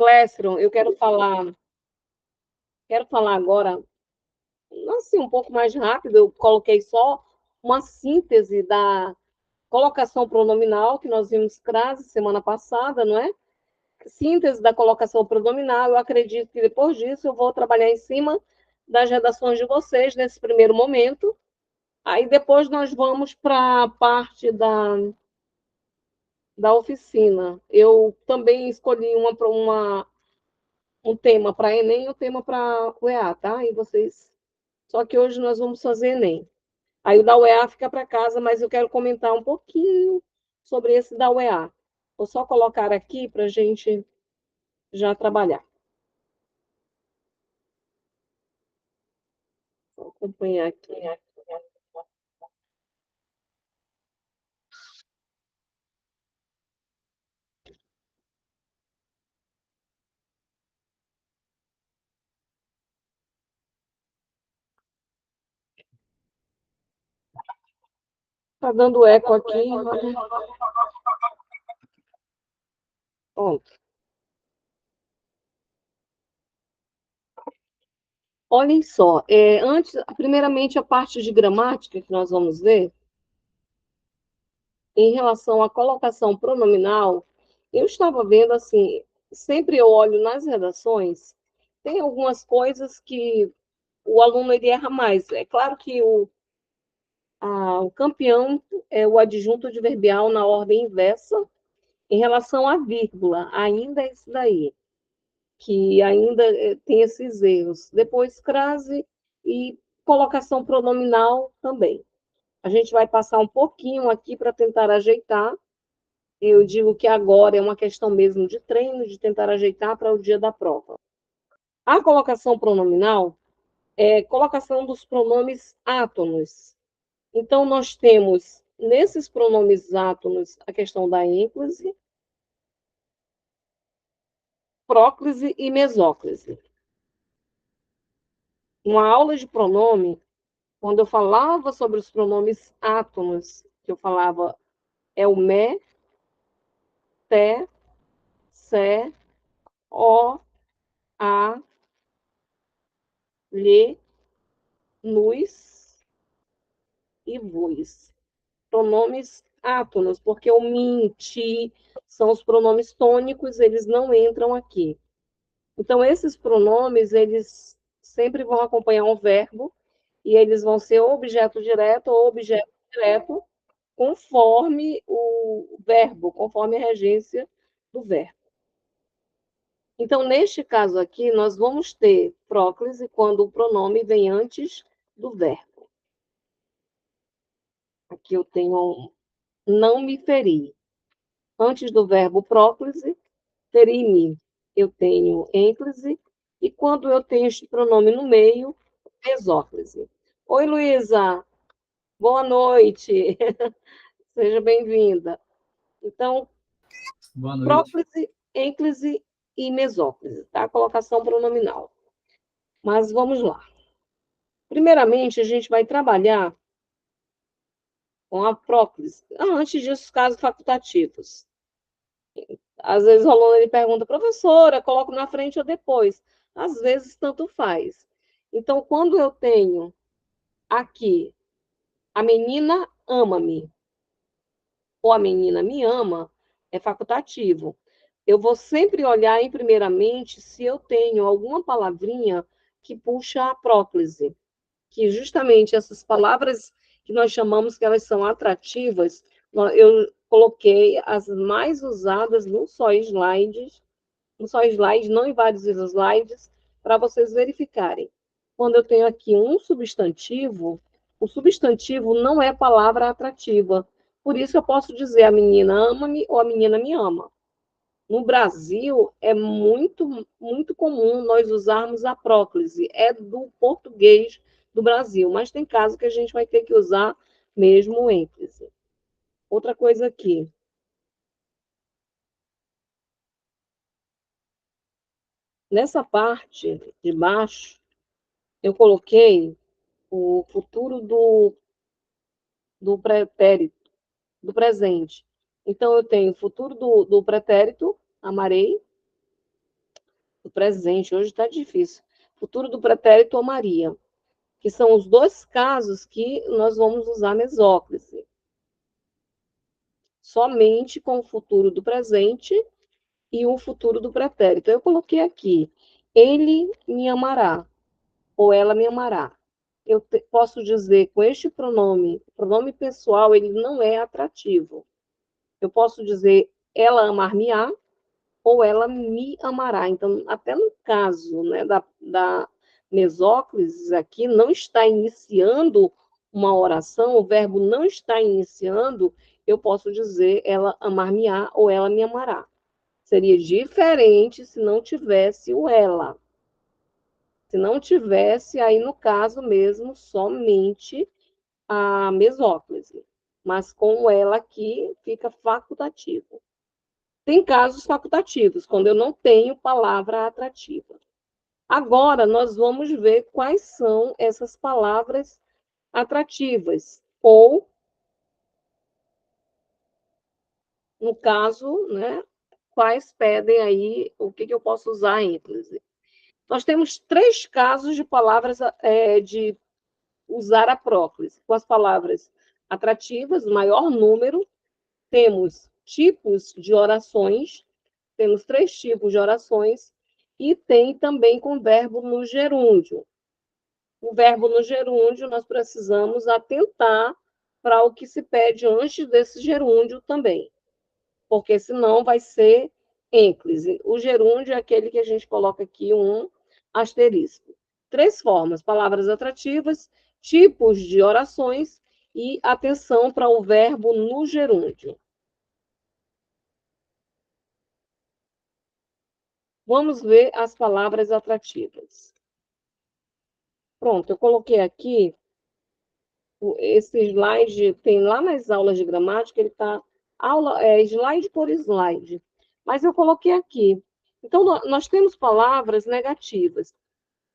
Clécio, eu quero falar agora, assim, um pouco mais rápido, eu coloquei só uma síntese da colocação pronominal, que nós vimos crase semana passada, não é? Síntese da colocação pronominal, eu acredito que depois disso eu vou trabalhar em cima das redações de vocês nesse primeiro momento, aí depois nós vamos para a parte da oficina. Eu também escolhi um tema para Enem e um tema para o EA, tá? E vocês. Só que hoje nós vamos fazer Enem. Aí o da UEA fica para casa, mas eu quero comentar um pouquinho sobre esse da UEA. Vou só colocar aqui para a gente já trabalhar. Vou acompanhar aqui. Está dando eco aqui. Pronto. Olhem só, antes, primeiramente a parte de gramática que nós vamos ver, em relação à colocação pronominal, eu estava vendo assim, sempre eu olho nas redações, tem algumas coisas que o aluno ele erra mais. É claro que o campeão é o adjunto adverbial na ordem inversa, em relação à vírgula, ainda é isso daí, que ainda tem esses erros. Depois, crase e colocação pronominal também. A gente vai passar um pouquinho aqui para tentar ajeitar. Eu digo que agora é uma questão mesmo de treino, de tentar ajeitar para o dia da prova. A colocação pronominal é colocação dos pronomes átonos. Então, nós temos, nesses pronomes átonos, a questão da ênclise, próclise e mesóclise. Uma aula de pronome, quando eu falava sobre os pronomes átonos, que eu falava é o me, te, se, o, a, lhe, nus e vos. Pronomes átonos, porque o mim, ti são os pronomes tônicos, eles não entram aqui. Então, esses pronomes, eles sempre vão acompanhar um verbo, e eles vão ser objeto direto ou objeto direto, conforme o verbo, conforme a regência do verbo. Então, neste caso aqui, nós vamos ter próclise quando o pronome vem antes do verbo. Aqui eu tenho não me feri. Antes do verbo próclise, feri-me. Eu tenho ênclise. E quando eu tenho este pronome no meio, mesóclise. Oi, Luísa. Boa noite. Seja bem-vinda. Então, Boa noite. próclise, ênclise e mesóclise, tá? Colocação pronominal. Mas vamos lá. Primeiramente, a gente vai trabalhar com a próclise. Antes disso, os casos facultativos. Às vezes o aluno ele pergunta, professora, coloco na frente ou depois? Às vezes, tanto faz. Então, quando eu tenho aqui a menina ama-me ou a menina me ama, é facultativo. Eu vou sempre olhar em primeiramente se eu tenho alguma palavrinha que puxa a próclise, que justamente essas palavras que nós chamamos que elas são atrativas, eu coloquei as mais usadas num só slide, não em vários slides, para vocês verificarem. Quando eu tenho aqui um substantivo, o substantivo não é palavra atrativa. Por isso eu posso dizer a menina ama-me ou a menina me ama. No Brasil, é muito, muito comum nós usarmos a próclise. É do português do Brasil, mas tem caso que a gente vai ter que usar mesmo o ênclise. Outra coisa aqui. Nessa parte de baixo, eu coloquei o futuro do pretérito, do presente. Então, eu tenho o futuro do pretérito, amarei, do presente, hoje está difícil. Futuro do pretérito ou Maria, que são os dois casos que nós vamos usar mesóclise. Somente com o futuro do presente e o futuro do pretérito. Eu coloquei aqui, ele me amará, ou ela me amará. Eu posso dizer com este pronome pessoal, ele não é atrativo. Eu posso dizer ela amar-me-á, ou ela me amará. Então, até no caso, né, da mesóclise aqui, não está iniciando uma oração, o verbo não está iniciando, eu posso dizer ela amar-me-á ou ela me amará. Seria diferente se não tivesse o ela. Se não tivesse, aí no caso mesmo, somente a mesóclise. Mas com o ela aqui, fica facultativo. Tem casos facultativos, quando eu não tenho palavra atrativa. Agora, nós vamos ver quais são essas palavras atrativas, ou, no caso, né, quais pedem aí, o que eu posso usar ênfase. Nós temos 3 casos de palavras de usar a próclise. Com as palavras atrativas, maior número, temos tipos de orações, temos 3 tipos de orações, e tem também com o verbo no gerúndio. O verbo no gerúndio, nós precisamos atentar para o que se pede antes desse gerúndio também, porque senão vai ser ênclise. O gerúndio é aquele que a gente coloca aqui um asterisco. 3 formas: palavras atrativas, tipos de orações e atenção para o verbo no gerúndio. Vamos ver as palavras atrativas. Pronto, eu coloquei aqui esse slide, tem lá nas aulas de gramática, ele está slide por slide. Mas eu coloquei aqui. Então, nós temos palavras negativas.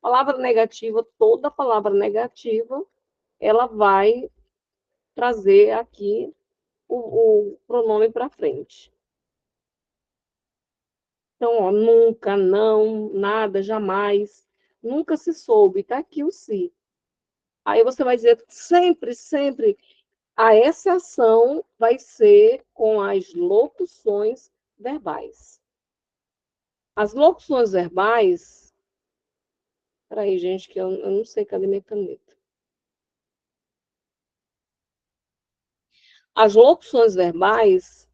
Palavra negativa, toda palavra negativa, ela vai trazer aqui o pronome para frente. Então, ó, nunca, não, nada, jamais, nunca se soube. Está aqui o se. Aí você vai dizer sempre, sempre. A exceção vai ser com as locuções verbais. As locuções verbais. Espera aí, gente, que eu não sei, cadê minha caneta? As locuções verbais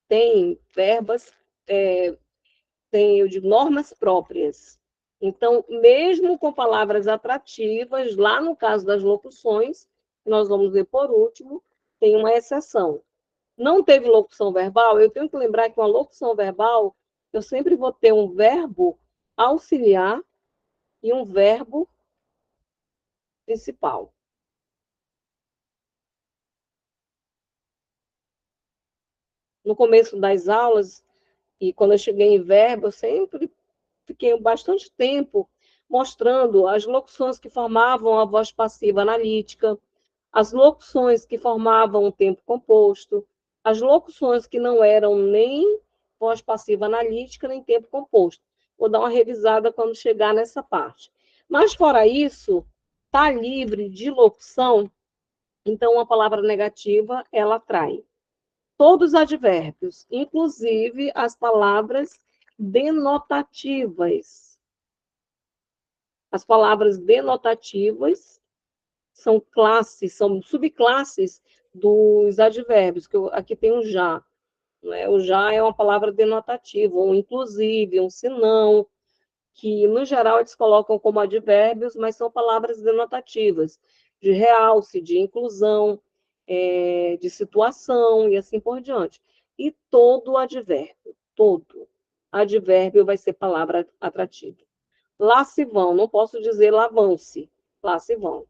têm verbas, têm, eu digo, normas próprias. Então, mesmo com palavras atrativas, lá no caso das locuções, que nós vamos ver por último, tem uma exceção. Não teve locução verbal, eu tenho que lembrar que uma locução verbal, eu sempre vou ter um verbo auxiliar e um verbo principal. No começo das aulas, e quando eu cheguei em verbo, eu sempre fiquei bastante tempo mostrando as locuções que formavam a voz passiva analítica, as locuções que formavam o tempo composto, as locuções que não eram nem voz passiva analítica, nem tempo composto. Vou dar uma revisada quando chegar nessa parte. Mas, fora isso, está livre de locução, então uma palavra negativa, ela atrai. Todos os advérbios, inclusive as palavras denotativas. As palavras denotativas são classes, são subclasses dos advérbios, que aqui tem o já. Né? O já é uma palavra denotativa, um inclusive, um senão, que, no geral, eles colocam como advérbios, mas são palavras denotativas, de realce, de inclusão, de situação, e assim por diante. E todo advérbio vai ser palavra atrativa. Lá se vão, não posso dizer lá vão-se, lá se vão.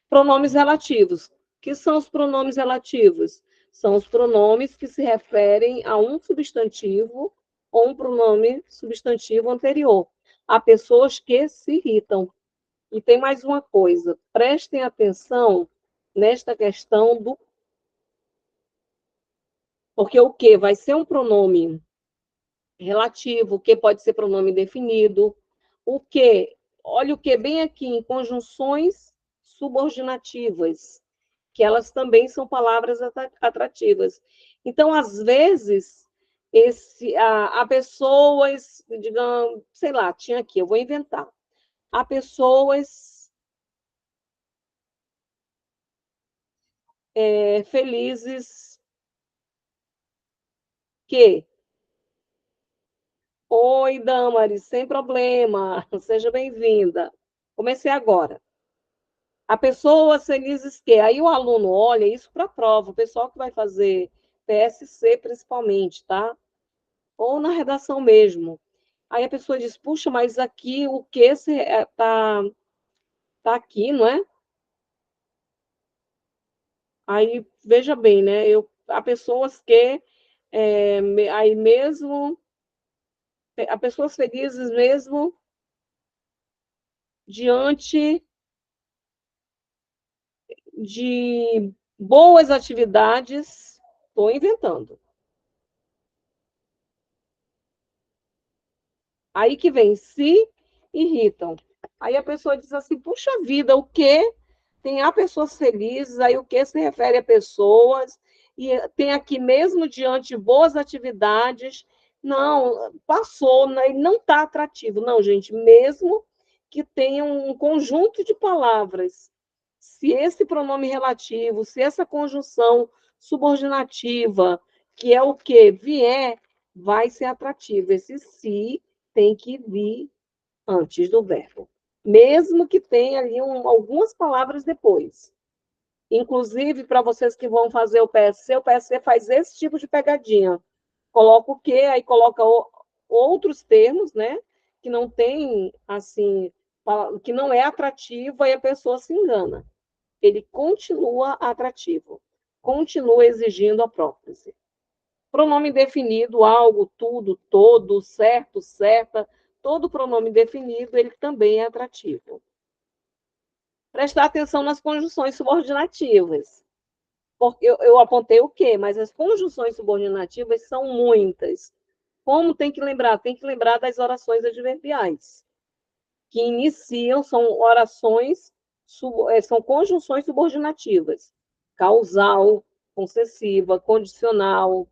Pronomes relativos. O que são os pronomes relativos? São os pronomes que se referem a um substantivo ou um pronome substantivo anterior, a pessoas que se irritam. E tem mais uma coisa, prestem atenção nesta questão do... Porque o que? Vai ser um pronome relativo, o que pode ser pronome indefinido, o que, olha o que bem aqui em conjunções subordinativas, que elas também são palavras atrativas. Então, às vezes, a pessoas, digamos, sei lá, tinha aqui, eu vou inventar. Há pessoas felizes que. Oi, Damaris, sem problema, seja bem-vinda. Comecei agora. A pessoa felizes que. Aí o aluno olha isso para a prova, o pessoal que vai fazer PSC principalmente, tá? Ou na redação mesmo. Aí a pessoa diz, puxa, mas aqui o que tá aqui, não é? Aí, veja bem, né? Há pessoas que, aí mesmo, há pessoas felizes mesmo diante de boas atividades, estou inventando. Aí que vem, se irritam. Aí a pessoa diz assim, puxa vida, o quê? Há pessoas felizes, aí o que se refere a pessoas, e tem aqui mesmo diante de boas atividades, não, passou, né, não está atrativo. Não, gente, mesmo que tenha um conjunto de palavras, se esse pronome relativo, se essa conjunção subordinativa, que é o que vier, vai ser atrativo. Esse se tem que vir antes do verbo, mesmo que tenha ali algumas palavras depois. Inclusive, para vocês que vão fazer o PSC faz esse tipo de pegadinha. Coloca o quê? Aí coloca outros termos, né? Que não tem, assim, que não é atrativo, aí a pessoa se engana. Ele continua atrativo, continua exigindo a próprise. Pronome definido, algo, tudo, todo, certo, certa, todo pronome definido, ele também é atrativo. Prestar atenção nas conjunções subordinativas. Porque eu apontei o quê? Mas as conjunções subordinativas são muitas. Como tem que lembrar? Tem que lembrar das orações adverbiais, que iniciam, são orações, são conjunções subordinativas. Causal, concessiva, condicional,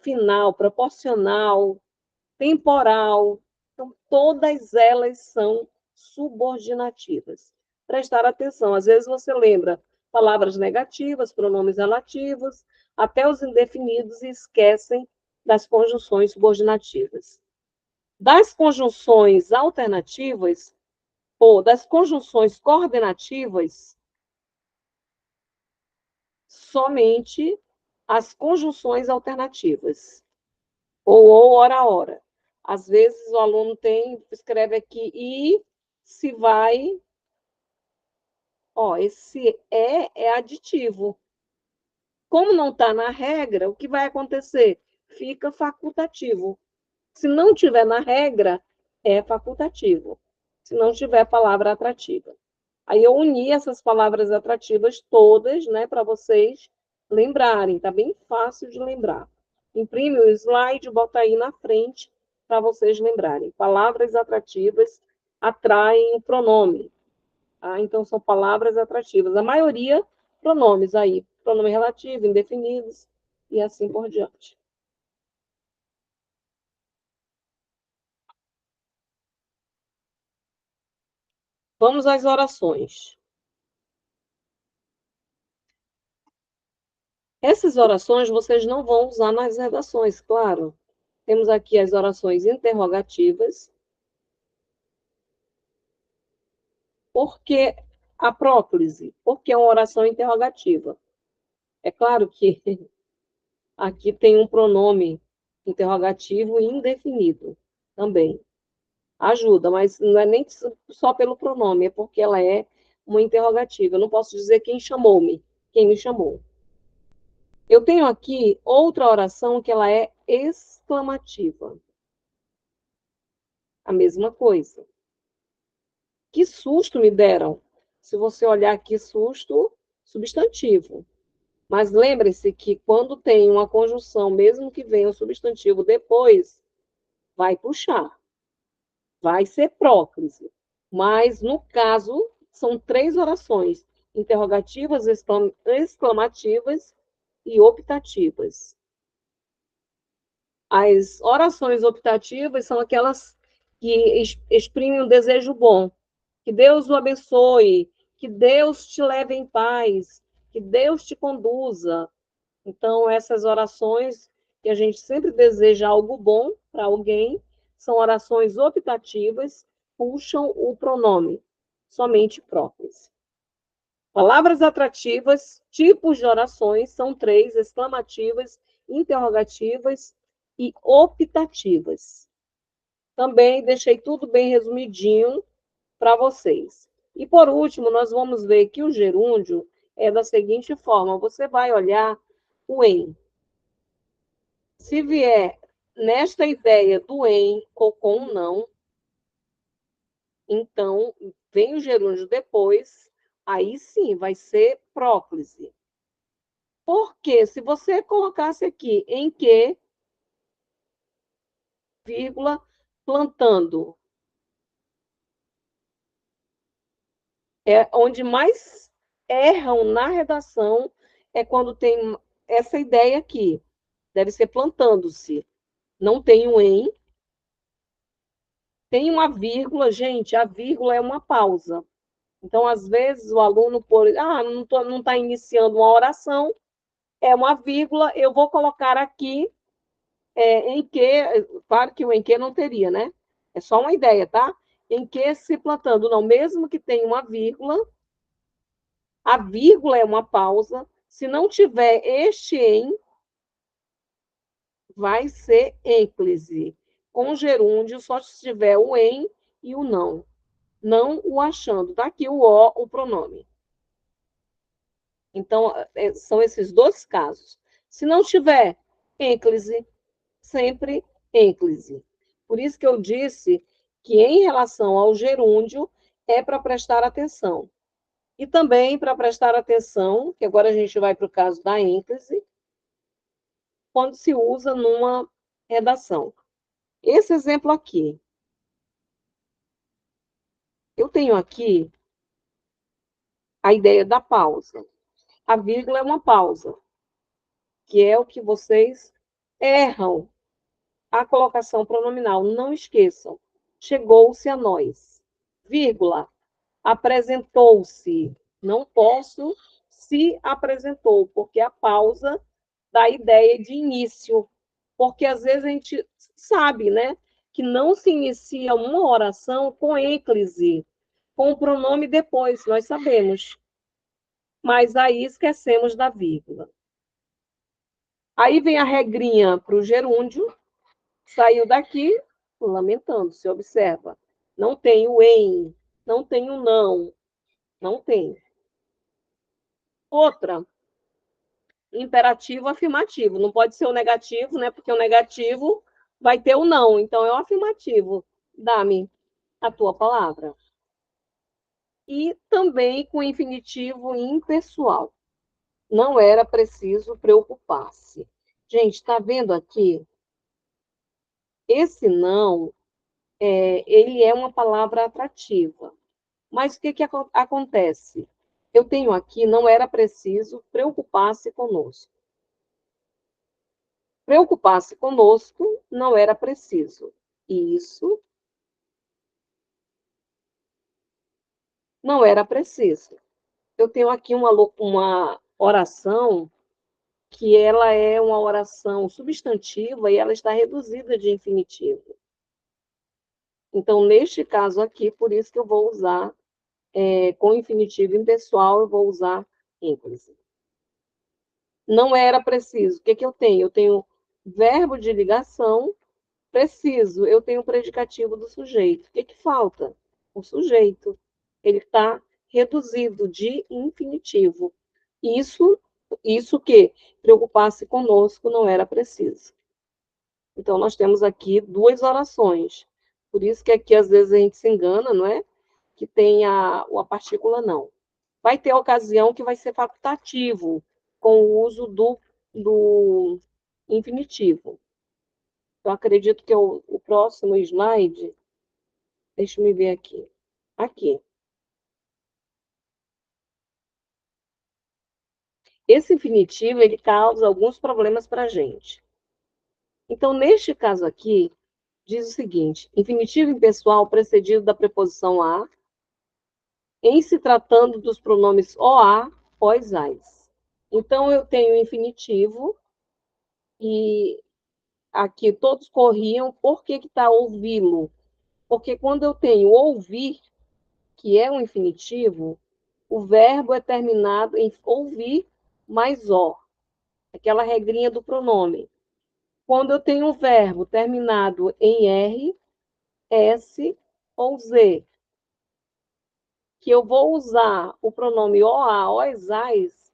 final, proporcional, temporal. Então, todas elas são subordinativas. Prestar atenção, às vezes você lembra palavras negativas, pronomes relativos, até os indefinidos e esquecem das conjunções subordinativas. Das conjunções alternativas, ou das conjunções coordenativas, somente as conjunções alternativas. Ou hora a hora. Às vezes o aluno escreve aqui e se vai. Ó, esse é aditivo. Como não está na regra, o que vai acontecer? Fica facultativo. Se não tiver na regra, é facultativo. Se não tiver palavra atrativa. Aí eu uni essas palavras atrativas todas, né, para vocês lembrarem. Tá bem fácil de lembrar. Imprime o slide, bota aí na frente para vocês lembrarem. Palavras atrativas atraem o pronome. Tá? Então, são palavras atrativas. A maioria, pronomes aí. Pronome relativo, indefinidos e assim por diante. Vamos às orações. Essas orações vocês não vão usar nas redações, claro. Temos aqui as orações interrogativas. Por que a próclise? Porque é uma oração interrogativa. É claro que aqui tem um pronome interrogativo indefinido também. Ajuda, mas não é nem só pelo pronome, é porque ela é uma interrogativa. Eu não posso dizer quem chamou-me, quem me chamou. Eu tenho aqui outra oração que ela é exclamativa. A mesma coisa. Que susto me deram? Se você olhar aqui, susto, substantivo. Mas lembre-se que quando tem uma conjunção, mesmo que venha o substantivo depois, vai puxar, vai ser próclise. Mas, no caso, são 3 orações: interrogativas, exclamativas e optativas. As orações optativas são aquelas que exprimem um desejo bom. Que Deus o abençoe, que Deus te leve em paz, que Deus te conduza. Então, essas orações que a gente sempre deseja algo bom para alguém, são orações optativas, puxam o pronome, somente próprios. Palavras atrativas, tipos de orações, são 3: exclamativas, interrogativas e optativas. Também deixei tudo bem resumidinho para vocês. E, por último, nós vamos ver que o gerúndio é da seguinte forma: você vai olhar o em. Se vier nesta ideia do em ou com não, então vem o gerúndio depois, aí sim vai ser próclise. Porque se você colocasse aqui em que, vírgula, plantando, é onde mais erram na redação é quando tem essa ideia aqui. Deve ser plantando-se. Não tem um em. Tem uma vírgula, gente, a vírgula é uma pausa. Então, às vezes, o aluno, não está iniciando uma oração, é uma vírgula, eu vou colocar aqui em que, claro que o em que não teria, né? É só uma ideia, tá? Em que se plantando, não, mesmo que tenha uma vírgula, a vírgula é uma pausa, se não tiver este em, vai ser ênclise. Com gerúndio, só se tiver o em e o não. Não o achando. Tá aqui o pronome. Então, são esses 2 casos. Se não tiver ênclise, sempre ênclise. Por isso que eu disse que, em relação ao gerúndio, é para prestar atenção. E também para prestar atenção, que agora a gente vai para o caso da ênclise, quando se usa numa redação. Esse exemplo aqui. Eu tenho aqui a ideia da pausa. A vírgula é uma pausa, que é o que vocês erram. A colocação pronominal, não esqueçam. Chegou-se a nós. Vírgula. Apresentou-se. Não posso se apresentou, porque a pausa dá ideia de início. Porque às vezes a gente sabe, né, que não se inicia uma oração com ênclise, com o pronome depois, nós sabemos. Mas aí esquecemos da vírgula. Aí vem a regrinha para o gerúndio, saiu daqui, lamentando, se observa. Não tem o em, não tem o não, não tem. Outra, imperativo afirmativo. Não pode ser o negativo, né? Porque o negativo vai ter o não. Então, é o afirmativo. Dá-me a tua palavra. E também com infinitivo impessoal. Não era preciso preocupar-se. Gente, está vendo aqui? Esse não, ele é uma palavra atrativa. Mas o que, que acontece? Eu tenho aqui, não era preciso preocupar-se conosco. Preocupar-se conosco não era preciso. Isso não era preciso. Eu tenho aqui uma oração que ela é uma oração substantiva e ela está reduzida de infinitivo. Então, neste caso aqui, por isso que eu vou usar, com infinitivo impessoal, eu vou usar ênclise. Não era preciso. O que, que eu tenho? Eu tenho verbo de ligação, preciso. Eu tenho o predicativo do sujeito. O que, que falta? O sujeito. Ele está reduzido de infinitivo. Isso que preocupar-se conosco não era preciso. Então, nós temos aqui 2 orações. Por isso que aqui, às vezes, a gente se engana, não é? Que tem a partícula não. Vai ter a ocasião que vai ser facultativo, com o uso do infinitivo. Eu acredito que o próximo slide, deixa eu me ver aqui. Aqui. Esse infinitivo, ele causa alguns problemas para a gente. Então, neste caso aqui, diz o seguinte: infinitivo impessoal precedido da preposição a, em se tratando dos pronomes OA, OS, AS. Então, eu tenho o infinitivo, e aqui todos corriam. Por que está ouvi-lo? Porque quando eu tenho ouvir, que é um infinitivo, o verbo é terminado em ouvir mais ó, aquela regrinha do pronome. Quando eu tenho um verbo terminado em R, S ou Z, que eu vou usar o pronome OA, OS, AS,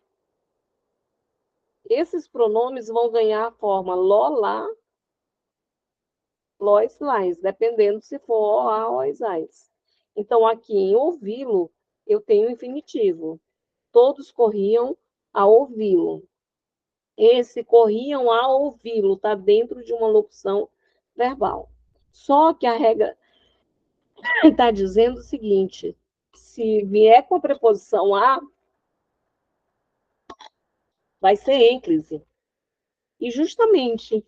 esses pronomes vão ganhar a forma LOLA, LOS, LAS, dependendo se for OA, OS, AS. Então, aqui em ouvi-lo, eu tenho o infinitivo. Todos corriam a ouvi-lo. Esse corriam a ouvi-lo está dentro de uma locução verbal. Só que a regra está dizendo o seguinte: se vier com a preposição a, vai ser ênclise. E justamente,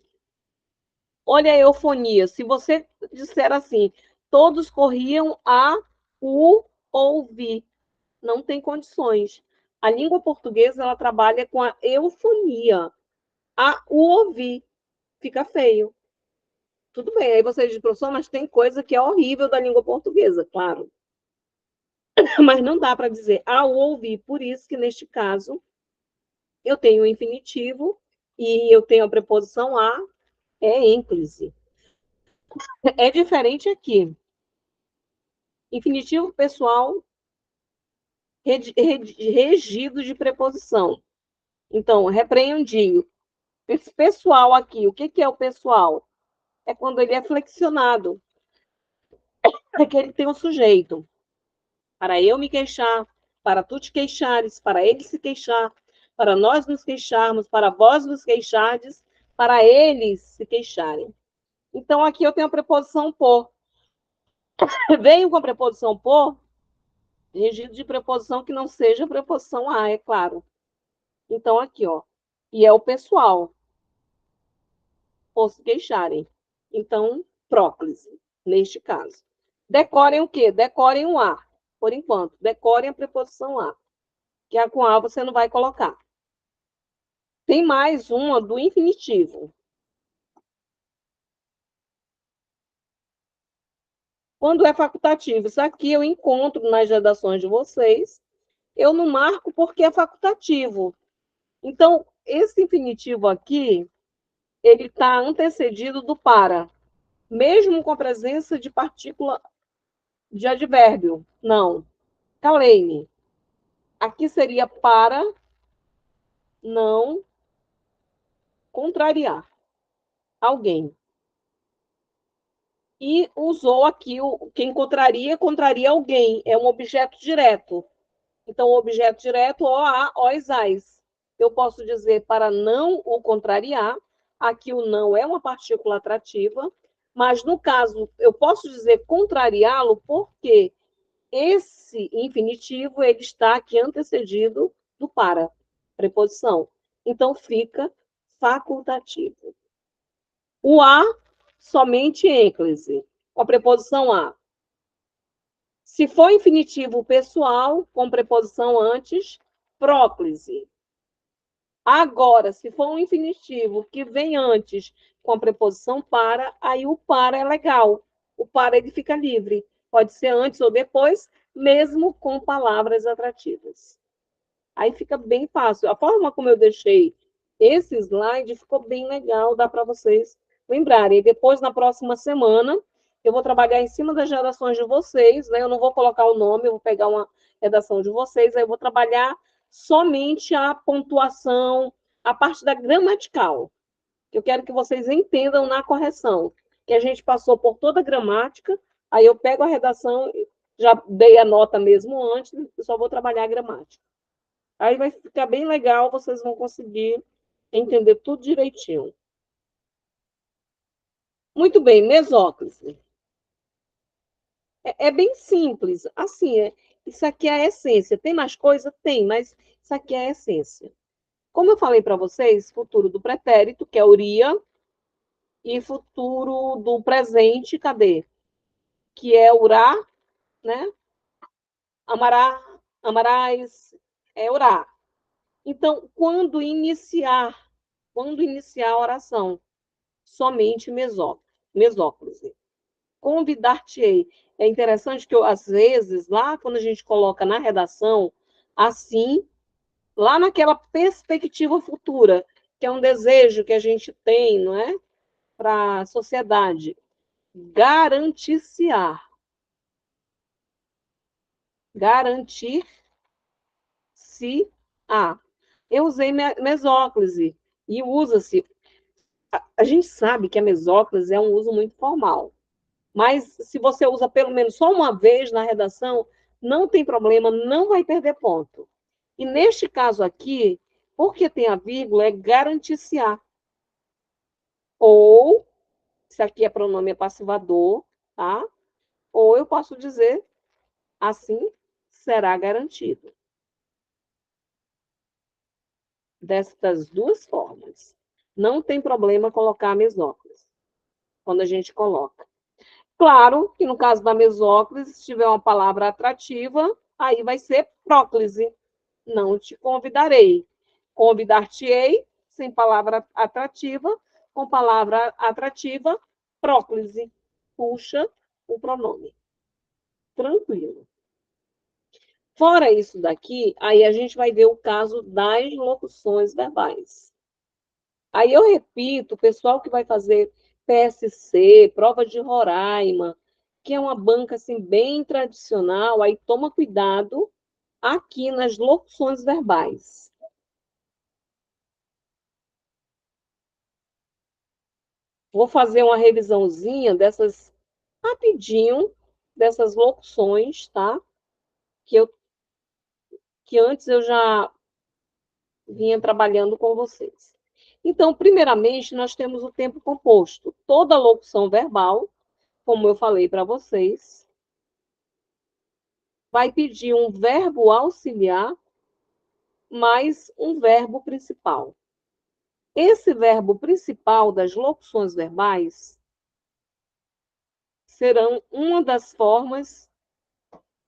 olha a eufonia. Se você disser assim, todos corriam a o ouvir, não tem condições. A língua portuguesa, ela trabalha com a eufonia. A o ouvir fica feio. Tudo bem, aí você diz, professor, mas tem coisa que é horrível da língua portuguesa, claro. Mas não dá para dizer ao ouvir. Por isso que, neste caso, eu tenho o infinitivo e eu tenho a preposição a, é ênclise. É diferente aqui. Infinitivo pessoal regido de preposição. Então, repreendido. Esse pessoal aqui, o que é o pessoal? É quando ele é flexionado. É que ele tem um sujeito. Para eu me queixar, para tu te queixares, para ele se queixar, para nós nos queixarmos, para vós vos queixardes, para eles se queixarem. Então, aqui eu tenho a preposição por. Venho com a preposição por, regido de preposição que não seja a preposição a, é claro. Então, aqui, ó. E é o pessoal, por se queixarem. Então, próclise, neste caso. Decorem o quê? Decorem o a, por enquanto. Decorem a preposição a, que a com a você não vai colocar. Tem mais uma do infinitivo. Quando é facultativo, isso aqui eu encontro nas redações de vocês, eu não marco porque é facultativo. Então, esse infinitivo aqui, ele está antecedido do para, mesmo com a presença de partícula de advérbio. Não. Calene. Aqui seria para não contrariar alguém. E usou aqui quem contraria alguém. É um objeto direto. Então, o objeto direto, OA, OS, AS. Eu posso dizer para não o contrariar. Aqui o não é uma partícula atrativa. Mas, no caso, eu posso dizer contrariá-lo porque esse infinitivo ele está aqui antecedido do para, preposição. Então, fica facultativo. O a, somente ênclise, com a preposição a. Se for infinitivo pessoal, com preposição antes, próclise. Agora, se for um infinitivo que vem antes com a preposição para, aí o para é legal. O para ele fica livre. Pode ser antes ou depois, mesmo com palavras atrativas. Aí fica bem fácil. A forma como eu deixei esse slide ficou bem legal, dá para vocês lembrarem. E depois, na próxima semana, eu vou trabalhar em cima das redações de vocês, né? Eu não vou colocar o nome, eu vou pegar uma redação de vocês, aí eu vou trabalhar somente a pontuação, a parte da gramatical. Eu quero que vocês entendam na correção, que a gente passou por toda a gramática, aí eu pego a redação, já dei a nota mesmo antes, só vou trabalhar a gramática. Aí vai ficar bem legal, vocês vão conseguir entender tudo direitinho. Muito bem, mesóclise. É bem simples. Assim, isso aqui é a essência. Tem mais coisa? Tem, mas isso aqui é a essência. Como eu falei para vocês, futuro do pretérito, que é uria, e futuro do presente, cadê? Que é urá, né? Amará, amarás, é urá. Então, quando iniciar a oração, somente mesóclise. Convidar-te-ei. É interessante que, às vezes, lá quando a gente coloca na redação, assim, lá naquela perspectiva futura, que é um desejo que a gente tem, não é? Para a sociedade. Garantir-se-á. Garantir-se-á. Eu usei mesóclise e usa-se. A gente sabe que a mesóclise é um uso muito formal. Mas se você usa pelo menos só uma vez na redação, não tem problema, não vai perder ponto. E neste caso aqui, porque tem a vírgula, é garantir-se-á. Ou, se aqui é pronome passivador, tá? Ou eu posso dizer, assim será garantido. Destas duas formas. Não tem problema colocar a mesóclise, quando a gente coloca. Claro que no caso da mesóclise, se tiver uma palavra atrativa, aí vai ser próclise. Não te convidarei. Convidar-te-ei, sem palavra atrativa, com palavra atrativa, próclise. Puxa o pronome. Tranquilo. Fora isso daqui, aí a gente vai ver o caso das locuções verbais. Aí eu repito, o pessoal que vai fazer PSC, prova de Roraima, que é uma banca assim bem tradicional, aí toma cuidado aqui nas locuções verbais. Vou fazer uma revisãozinha dessas rapidinho dessas locuções, tá? Que antes eu já vinha trabalhando com vocês. Então, primeiramente, nós temos o tempo composto. Toda locução verbal, como eu falei para vocês, vai pedir um verbo auxiliar mais um verbo principal. Esse verbo principal das locuções verbais serão uma das formas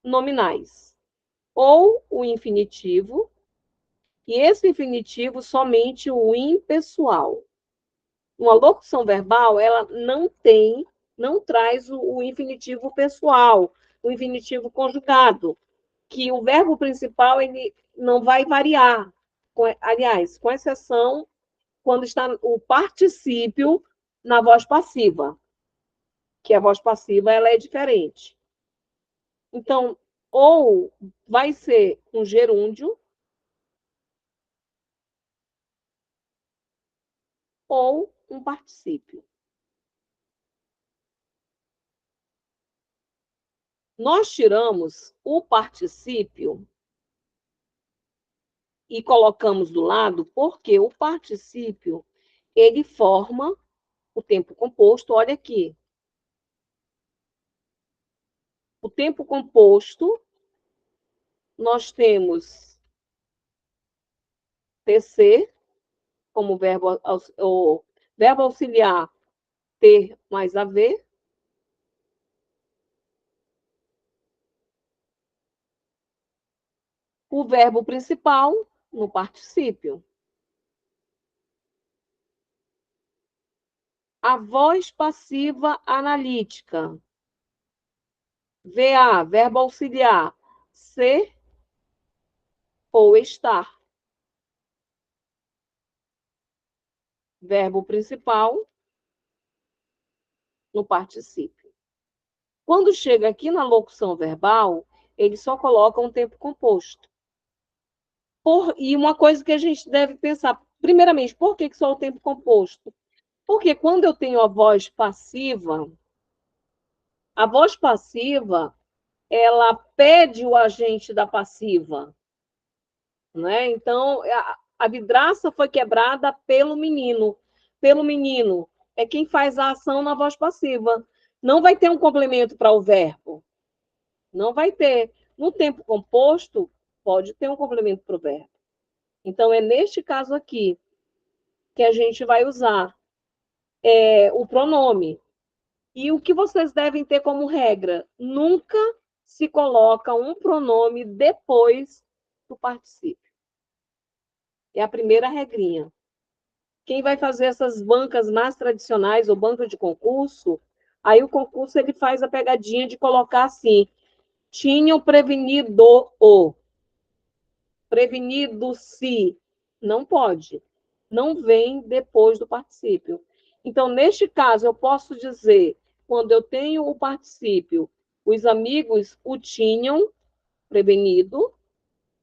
nominais, ou o infinitivo, e esse infinitivo somente o impessoal. Uma locução verbal, ela não traz o infinitivo pessoal, o infinitivo conjugado, que o verbo principal ele não vai variar. Aliás, com exceção quando está o particípio na voz passiva, que a voz passiva ela é diferente. Então, ou vai ser um gerúndio, ou um particípio. Nós tiramos o particípio e colocamos do lado porque o particípio ele forma o tempo composto. Olha aqui. O tempo composto, nós temos TC como o verbo auxiliar ter mais haver. O verbo principal no particípio. A voz passiva analítica. VA, verbo auxiliar, ser ou estar. Verbo principal no particípio. Quando chega aqui na locução verbal, ele só coloca um tempo composto. E uma coisa que a gente deve pensar, primeiramente, por que só o tempo composto? Porque quando eu tenho a voz passiva, ela pede o agente da passiva, né? Então, a vidraça foi quebrada pelo menino. Pelo menino. é quem faz a ação na voz passiva. Não vai ter um complemento para o verbo. Não vai ter. No tempo composto, pode ter um complemento para o verbo. Então, é neste caso aqui que a gente vai usar o pronome. E o que vocês devem ter como regra? Nunca se coloca um pronome depois do particípio. É a primeira regrinha. Quem vai fazer essas bancas mais tradicionais ou banco de concurso, aí o concurso ele faz a pegadinha de colocar assim: tinham prevenido o, prevenido-se. Não pode. Não vem depois do particípio. Então, neste caso, eu posso dizer, quando eu tenho o particípio, os amigos o tinham prevenido,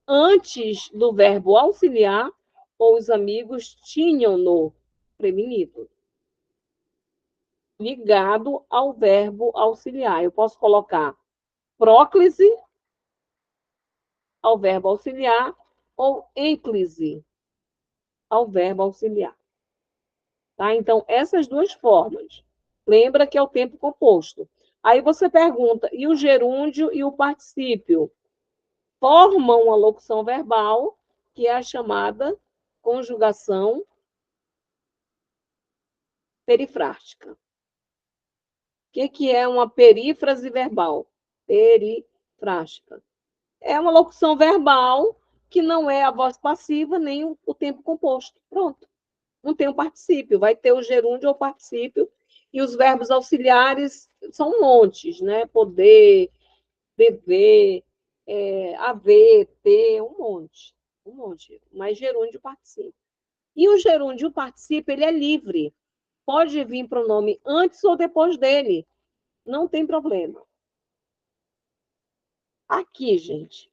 antes do verbo auxiliar, ou os amigos tinham-no prevenido, ligado ao verbo auxiliar. Eu posso colocar próclise ao verbo auxiliar ou ênclise ao verbo auxiliar. Tá? Então, essas duas formas. Lembra que é o tempo composto. Aí você pergunta, e o gerúndio e o particípio? Formam uma locução verbal, que é a chamada conjugação perifrástica. O que é uma perífrase verbal? Perifrástica. É uma locução verbal que não é a voz passiva nem o tempo composto. Pronto. Não tem o particípio, vai ter o gerúndio ou particípio, e os verbos auxiliares são montes, né? Poder, dever, haver, ter, um monte, mas gerúndio e particípio. E o gerúndio e o particípio, ele é livre, pode vir pronome antes ou depois dele, não tem problema. Aqui, gente,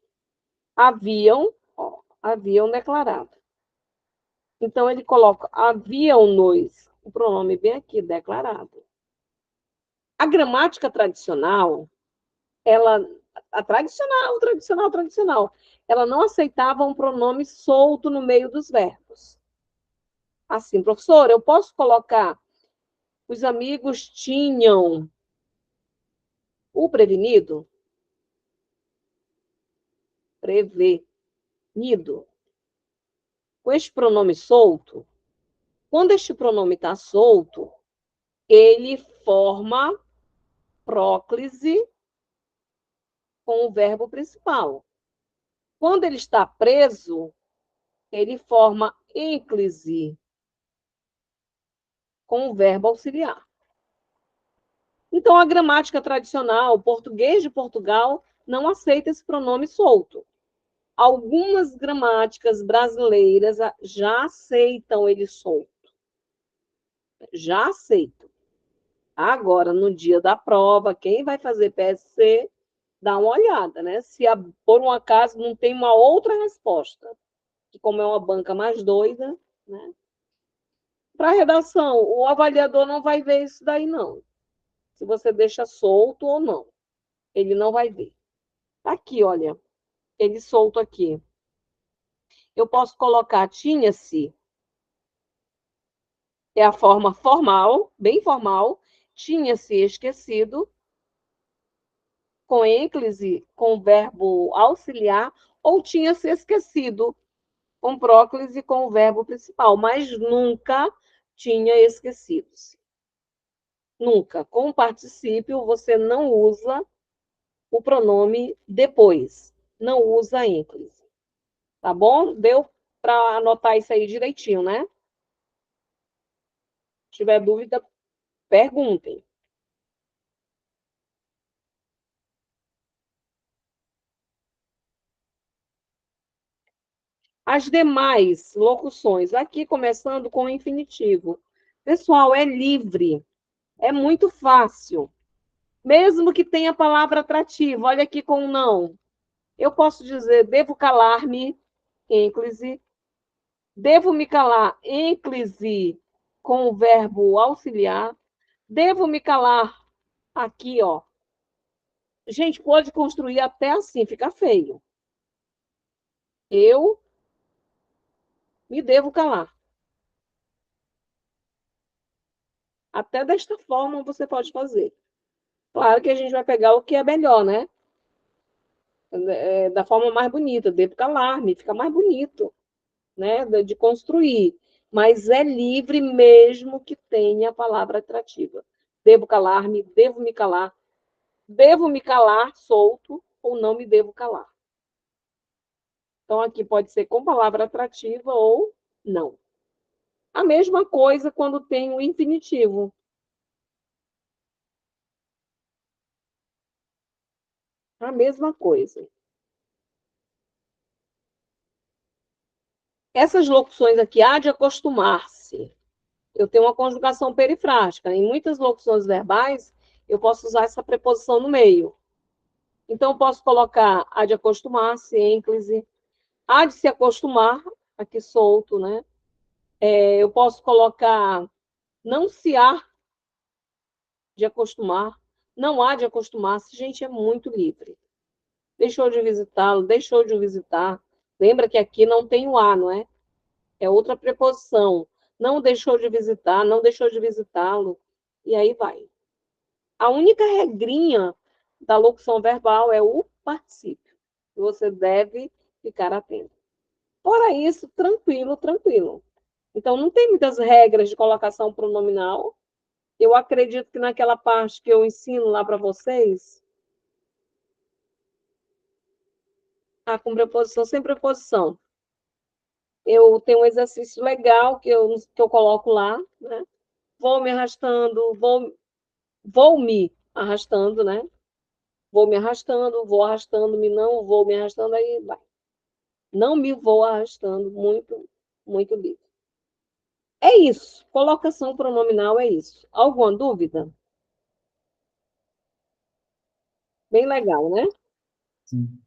haviam declarado. Então, ele coloca haviam-nos, o pronome bem aqui, declarado. A gramática tradicional, a tradicional, ela não aceitava um pronome solto no meio dos verbos. Assim, professor, eu posso colocar os amigos tinham o prevenido? Prevenido. Com este pronome solto, quando este pronome está solto, ele forma próclise com o verbo principal. Quando ele está preso, ele forma ênclise com o verbo auxiliar. Então, a gramática tradicional, o português de Portugal, não aceita esse pronome solto. Algumas gramáticas brasileiras já aceitam ele solto. Já aceitam. Agora, no dia da prova, quem vai fazer PSC, dá uma olhada, né? Se por um acaso não tem uma outra resposta, que como é uma banca mais doida, né? Para a redação, o avaliador não vai ver isso daí, não. Se você deixa solto ou não. Ele não vai ver. Aqui, olha, ele solto aqui. Eu posso colocar tinha-se, é a forma formal, bem formal, tinha-se esquecido, com ênclise, com o verbo auxiliar, ou tinha-se esquecido, com próclise, com o verbo principal, mas nunca tinha esquecido-se. Nunca. Com o particípio, você não usa o pronome depois. Não usa ênclise. Tá bom? Deu para anotar isso aí direitinho, né? Se tiver dúvida, perguntem. As demais locuções, aqui começando com o infinitivo. Pessoal, é livre, é muito fácil. Mesmo que tenha palavra atrativa, olha aqui com o não. Eu posso dizer, devo calar-me, ênclise. Devo me calar, ênclise, com o verbo auxiliar. Devo me calar, aqui, ó. Gente, pode construir até assim, fica feio. Eu me devo calar. Até desta forma você pode fazer. Claro que a gente vai pegar o que é melhor, né? Da forma mais bonita, devo calar-me, fica mais bonito, né? De construir. Mas é livre mesmo que tenha a palavra atrativa. Devo calar-me, devo me calar solto ou não me devo calar. Então, aqui pode ser com palavra atrativa ou não. A mesma coisa quando tem o infinitivo. A mesma coisa. Essas locuções aqui, há de acostumar-se. Eu tenho uma conjugação perifrástica. Em muitas locuções verbais, eu posso usar essa preposição no meio. Então, eu posso colocar há de acostumar-se, ênclise, há de se acostumar, aqui solto, né? Eu posso colocar não se há de acostumar, não há de acostumar-se. Gente, é muito livre. Deixou de visitá-lo, deixou de visitar. Lembra que aqui não tem o a, não é? É outra preposição. Não deixou de visitar, não deixou de visitá-lo. E aí vai. A única regrinha da locução verbal é o particípio. Você deve ficar atento. Fora isso, tranquilo, tranquilo. Então, não tem muitas regras de colocação pronominal. Eu acredito que naquela parte que eu ensino lá para vocês, com preposição sem preposição, eu tenho um exercício legal que eu coloco lá, né? Vou me arrastando, vou me arrastando, né? Vou me arrastando, vou arrastando-me, não vou me arrastando, aí vai. Não me vou arrastando, muito, muito livre. É isso. Colocação pronominal é isso. Alguma dúvida? Bem legal, né? Sim.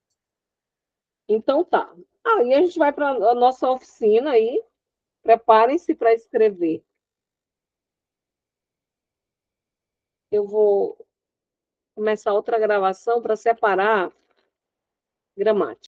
Então tá. Aí a gente vai para a nossa oficina aí. Preparem-se para escrever. Eu vou começar outra gravação para separar gramática.